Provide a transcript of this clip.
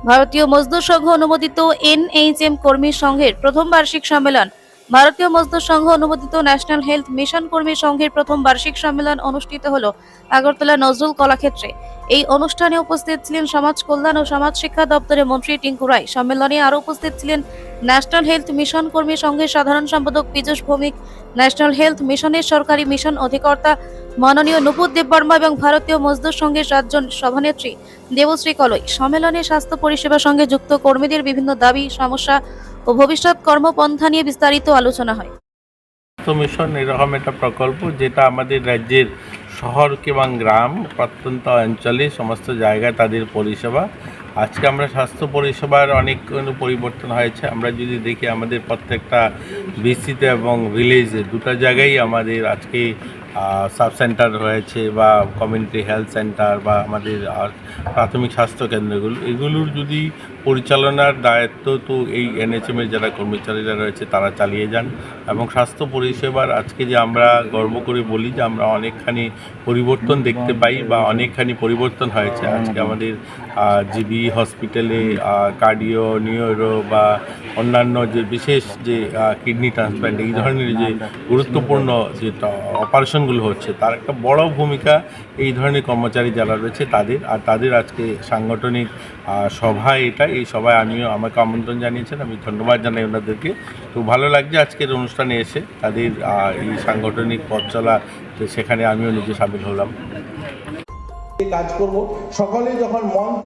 ভারতীয় মজদুর সংঘ অনুমোদিত এনএইচএম কর্মী সংঘের প্রথম বার্ষিক সম্মেলন। ভারতীয় মজদুর সংঘ অনুমোদিত ন্যাশনাল হেলথ মিশন কর্মী সংঘের প্রথম বার্ষিক সম্মেলন অনুষ্ঠিত হল আগরতলা নজরুল কলাক্ষেত্রে। এই অনুষ্ঠানে উপস্থিত ছিলেন সমাজ কল্যাণ ও সমাজ শিক্ষা দপ্তরের মন্ত্রী টিঙ্কু রায়। সম্মেলনে আরও উপস্থিত ছিলেন ন্যাশনাল হেলথ মিশন কর্মী সংঘের সাধারণ সম্পাদক পীযূষ ভৌমিক, ন্যাশনাল হেলথ মিশনের সরকারি মিশন অধিকর্তা মাননীয় নুপুর দেববর্মা এবং ভারতীয় মজদুর সংঘের 7 জন সভানেত্রী দেবশ্রী কলই। সম্মেলনে স্বাস্থ্য পরিষেবার সঙ্গে যুক্ত কর্মীদের বিভিন্ন দাবি, সমস্যা ও ভবিষ্যৎ কর্মপন্থা নিয়ে বিস্তারিত আলোচনা হয়। স্বাস্থ্য মিশন এরকম একটা প্রকল্প যেটা আমাদের রাজ্যের শহর এবং গ্রাম প্রত্যন্ত অঞ্চলে সমস্ত জায়গায় তাদের পরিষেবা। আজকে আমরা স্বাস্থ্য পরিষেবার অনেক পরিবর্তন হয়েছে। আমরা যদি দেখি আমাদের প্রত্যেকটা বিসিতে এবং ভিলেজে দুটো জায়গায় আমাদের আজকে সাব সেন্টার রয়েছে বা কমিউনিটি হেলথ সেন্টার বা আমাদের প্রাথমিক স্বাস্থ্য কেন্দ্রগুলো, এগুলোর যদি পরিচালনার দায়িত্ব তো এই এনএচএমের যারা কর্মচারীরা রয়েছে তারা চালিয়ে যান। এবং স্বাস্থ্য পরিষেবার আজকে যে আমরা গর্ব করে বলি যে আমরা অনেকখানি পরিবর্তন দেখতে পাই বা অনেকখানি পরিবর্তন হয়েছে। আজকে আমাদের জিবি হসপিটালে কার্ডিও, নিউরো বা অন্যান্য যে বিশেষ যে কিডনি ট্রান্সপ্ল্যান্ট এই ধরনের যে গুরুত্বপূর্ণ যে অপারেশনগুলো হচ্ছে তার একটা বড় ভূমিকা এই ধরনের কর্মচারী যারা রয়েছে তাদের। আর তাদের আজকে সাংগঠনিক সভা এটা, এই সভায় আমাকে আমন্ত্রণ জানিয়েছেন, আমি ধন্যবাদ জানাই ওনাদেরকে। তো ভালো লাগছে আজকের অনুষ্ঠানে এসে তাদের এই সাংগঠনিক পথ চলা, সেখানে আমিও নিজে সামিল হলাম। কাজ করব সকলেই যখন মন